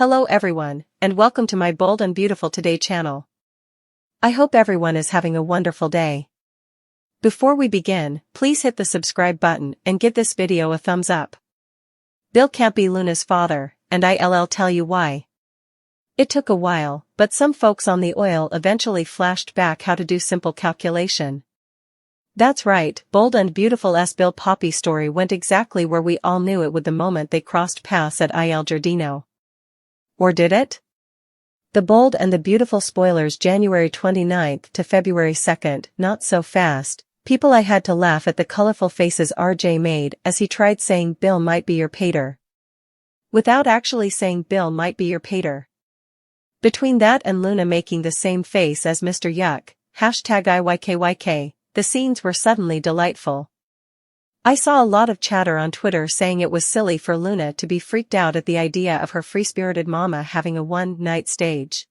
Hello everyone, and welcome to my Bold and Beautiful Today channel. I hope everyone is having a wonderful day. Before we begin, please hit the subscribe button and give this video a thumbs up. Bill can't be Luna's father, and I'll tell you why. It took a while, but some folks on the oil eventually flashed back how to do simple calculation. That's right, Bold and Beautiful's Bill Poppy story went exactly where we all knew it would the moment they crossed paths at Il Giardino. Or did it? The Bold and the Beautiful spoilers January 29th to February 2nd, not so fast. People, I had to laugh at the colorful faces RJ made as he tried saying Bill might be your pater, without actually saying Bill might be your pater. Between that and Luna making the same face as Mr. Yuck, #IYKYK, the scenes were suddenly delightful. I saw a lot of chatter on Twitter saying it was silly for Luna to be freaked out at the idea of her free-spirited mama having a one-night stage.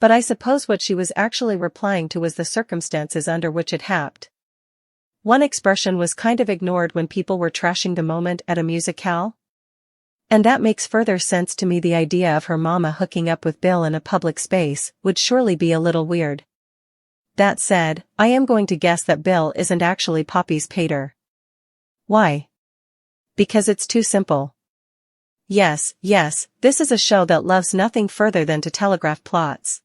But I suppose what she was actually replying to was the circumstances under which it happened. One expression was kind of ignored when people were trashing the moment at a musicale. And that makes further sense to me. The idea of her mama hooking up with Bill in a public space would surely be a little weird. That said, I am going to guess that Bill isn't actually Poppy's pater. Why? Because it's too simple. Yes, this is a show that loves nothing further than to telegraph plots.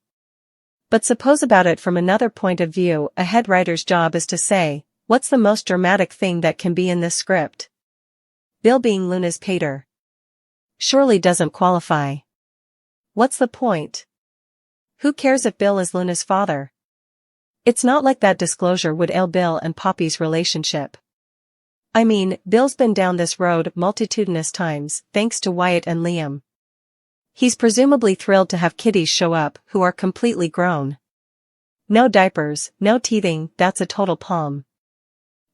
But suppose about it from another point of view. A head writer's job is to say, what's the most dramatic thing that can be in this script? Bill being Luna's pater surely doesn't qualify. What's the point? Who cares if Bill is Luna's father? It's not like that disclosure would ail Bill and Poppy's relationship. I mean, Bill's been down this road multitudinous times, thanks to Wyatt and Liam. He's presumably thrilled to have kiddies show up who are completely grown. No diapers, no teething, that's a total palm.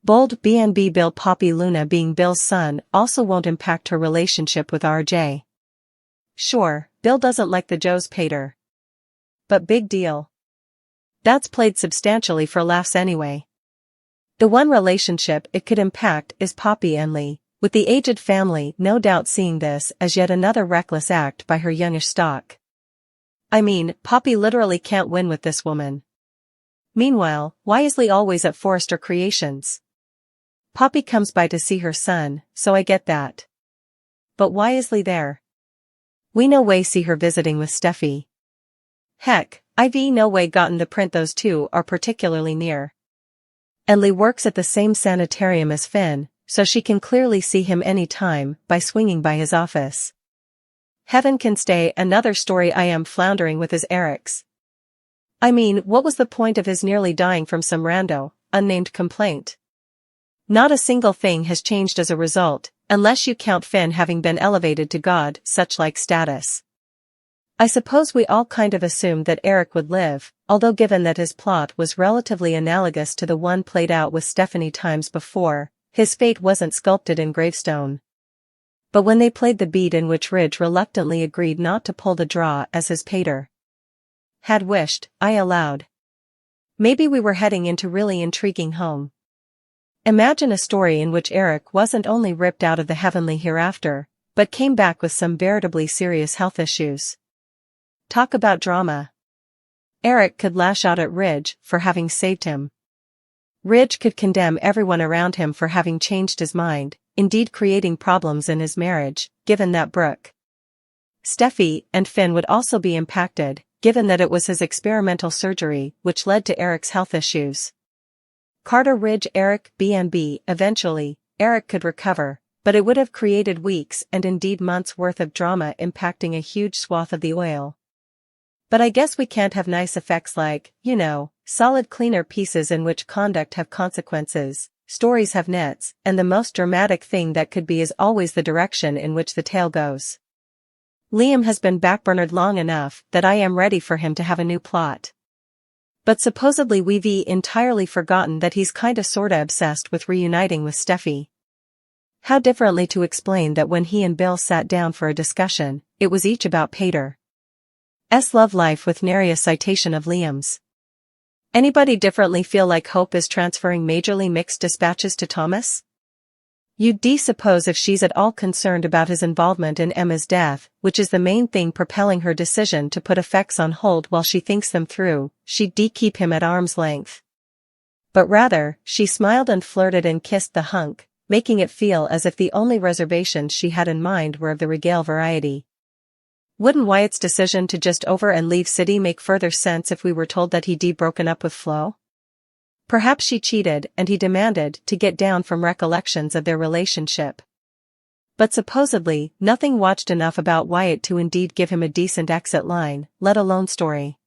Bold BNB Bill Poppy Luna being Bill's son also won't impact her relationship with RJ. Sure, Bill doesn't like the Joe's pater. But big deal. That's played substantially for laughs anyway. The one relationship it could impact is Poppy and Lee, with the aged family no doubt seeing this as yet another reckless act by her youngish stock. I mean, Poppy literally can't win with this woman. Meanwhile, why is Lee always at Forrester Creations? Poppy comes by to see her son, so I get that. But why is Lee there? We no way see her visiting with Steffi. Heck, I've no way gotten the print those two are particularly near. And Lee works at the same sanitarium as Finn, so she can clearly see him any time by swinging by his office. Heaven can stay. Another story I am floundering with is Eric's. I mean, what was the point of his nearly dying from some rando, unnamed complaint? Not a single thing has changed as a result, unless you count Finn having been elevated to God, such-like status. I suppose we all kind of assumed that Eric would live, although given that his plot was relatively analogous to the one played out with Stephanie times before, his fate wasn't sculpted in gravestone. But when they played the beat in which Ridge reluctantly agreed not to pull the draw as his pater had wished, I allowed. Maybe we were heading into really intriguing home. Imagine a story in which Eric wasn't only ripped out of the heavenly hereafter, but came back with some veritably serious health issues. Talk about drama. Eric could lash out at Ridge for having saved him. Ridge could condemn everyone around him for having changed his mind, indeed creating problems in his marriage, given that Brooke, Steffi, and Finn would also be impacted, given that it was his experimental surgery which led to Eric's health issues. Carter Ridge Eric BNB. Eventually, Eric could recover, but it would have created weeks and indeed months worth of drama impacting a huge swath of the oil. But I guess we can't have nice effects like, solid cleaner pieces in which conduct have consequences, stories have nets, and the most dramatic thing that could be is always the direction in which the tale goes. Liam has been backburnered long enough that I am ready for him to have a new plot. But supposedly we've entirely forgotten that he's kinda sorta obsessed with reuniting with Steffi. How differently to explain that when he and Bill sat down for a discussion, it was each about Pater's love life with nary a citation of Liam's. Anybody differently feel like Hope is transferring majorly mixed dispatches to Thomas? You'd suppose if she's at all concerned about his involvement in Emma's death, which is the main thing propelling her decision to put effects on hold while she thinks them through, she'd keep him at arm's length. But rather, she smiled and flirted and kissed the hunk, making it feel as if the only reservations she had in mind were of the regale variety. Wouldn't Wyatt's decision to just over and leave City make further sense if we were told that he'd broken up with Flo? Perhaps she cheated and he demanded to get down from recollections of their relationship. But supposedly, nothing watched enough about Wyatt to indeed give him a decent exit line, let alone story.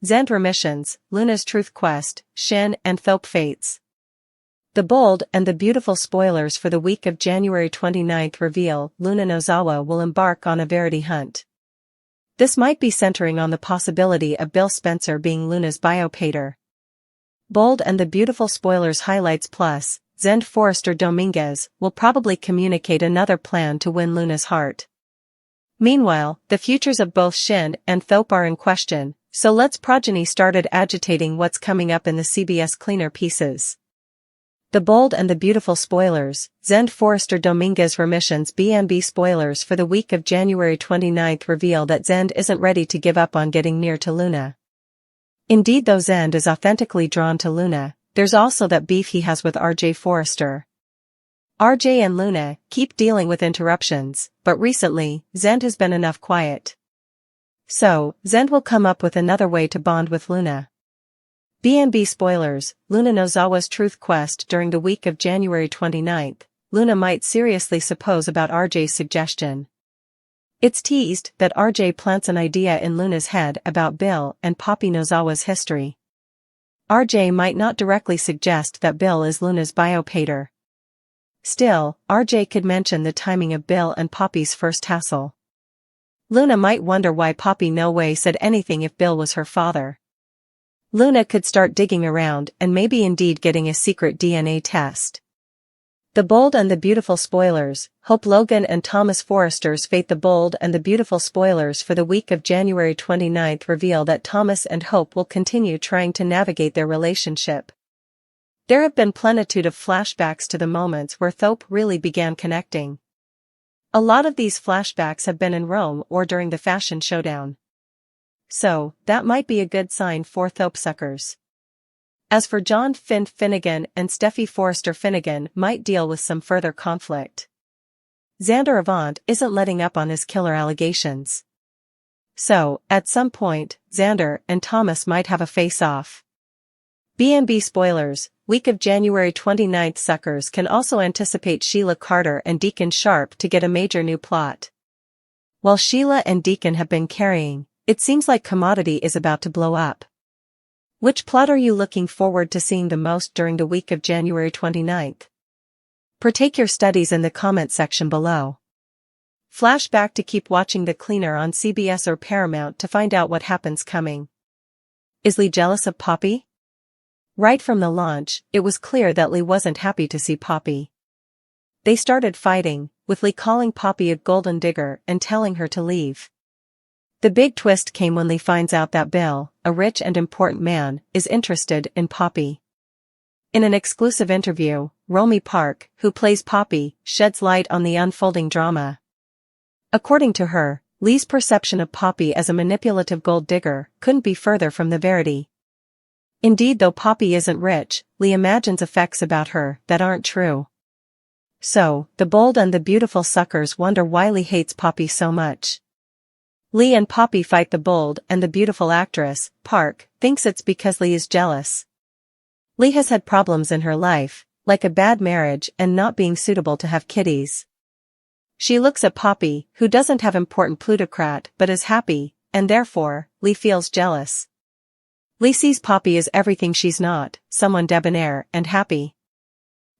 Zend remissions, Luna's truth quest, Shin and Thope fates. The bold and the beautiful spoilers for the week of January 29th reveal Luna Nozawa will embark on a verity hunt. This might be centering on the possibility of Bill Spencer being Luna's biopater. Bold and the beautiful spoilers highlights plus, Zend Forrester Dominguez will probably communicate another plan to win Luna's heart. Meanwhile, the futures of both Shin and Thope are in question, so let's progeny started agitating what's coming up in the CBS cleaner pieces. The bold and the beautiful spoilers, Zend Forrester Dominguez remissions BNB spoilers for the week of January 29th reveal that Zend isn't ready to give up on getting near to Luna. Indeed, though Zend is authentically drawn to Luna, there's also that beef he has with RJ Forrester. RJ and Luna keep dealing with interruptions, but recently, Zend has been enough quiet. So, Zend will come up with another way to bond with Luna. BNB spoilers, Luna Nozawa's truth quest during the week of January 29th, Luna might seriously suppose about RJ's suggestion. It's teased that RJ plants an idea in Luna's head about Bill and Poppy Nozawa's history. RJ might not directly suggest that Bill is Luna's biopater. Still, RJ could mention the timing of Bill and Poppy's first hassle. Luna might wonder why Poppy no way said anything if Bill was her father. Luna could start digging around and maybe indeed getting a secret DNA test. The bold and the beautiful spoilers, Hope Logan and Thomas Forrester's fate. The bold and the beautiful spoilers for the week of January 29th reveal that Thomas and Hope will continue trying to navigate their relationship. There have been plenitude of flashbacks to the moments where Thope really began connecting. A lot of these flashbacks have been in Rome or during the fashion showdown. So, that might be a good sign for Thope suckers. As for John Finnegan and Steffi Forrester, Finnegan might deal with some further conflict. Xander Avant isn't letting up on his killer allegations. So, at some point, Xander and Thomas might have a face-off. BNB spoilers, week of January 29th suckers can also anticipate Sheila Carter and Deacon Sharp to get a major new plot. While Sheila and Deacon have been carrying, it seems like Commodity is about to blow up. Which plot are you looking forward to seeing the most during the week of January 29th? Partake your studies in the comment section below. Flashback to keep watching The Cleaner on CBS or Paramount to find out what happens coming. Is Lee jealous of Poppy? Right from the launch, it was clear that Lee wasn't happy to see Poppy. They started fighting, with Lee calling Poppy a golden digger and telling her to leave. The big twist came when Lee finds out that Bill, a rich and important man, is interested in Poppy. In an exclusive interview, Romy Park, who plays Poppy, sheds light on the unfolding drama. According to her, Lee's perception of Poppy as a manipulative gold digger couldn't be further from the verity. Indeed, though Poppy isn't rich, Lee imagines effects about her that aren't true. So, the bold and the beautiful suckers wonder why Lee hates Poppy so much. Lee and Poppy fight. The bold and the beautiful actress, Park, thinks it's because Lee is jealous. Lee has had problems in her life, like a bad marriage and not being suitable to have kiddies. She looks at Poppy, who doesn't have important plutocrat but is happy, and therefore, Lee feels jealous. Lee sees Poppy as everything she's not, someone debonair and happy.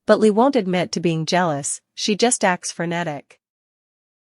But Lee won't admit to being jealous, she just acts frenetic.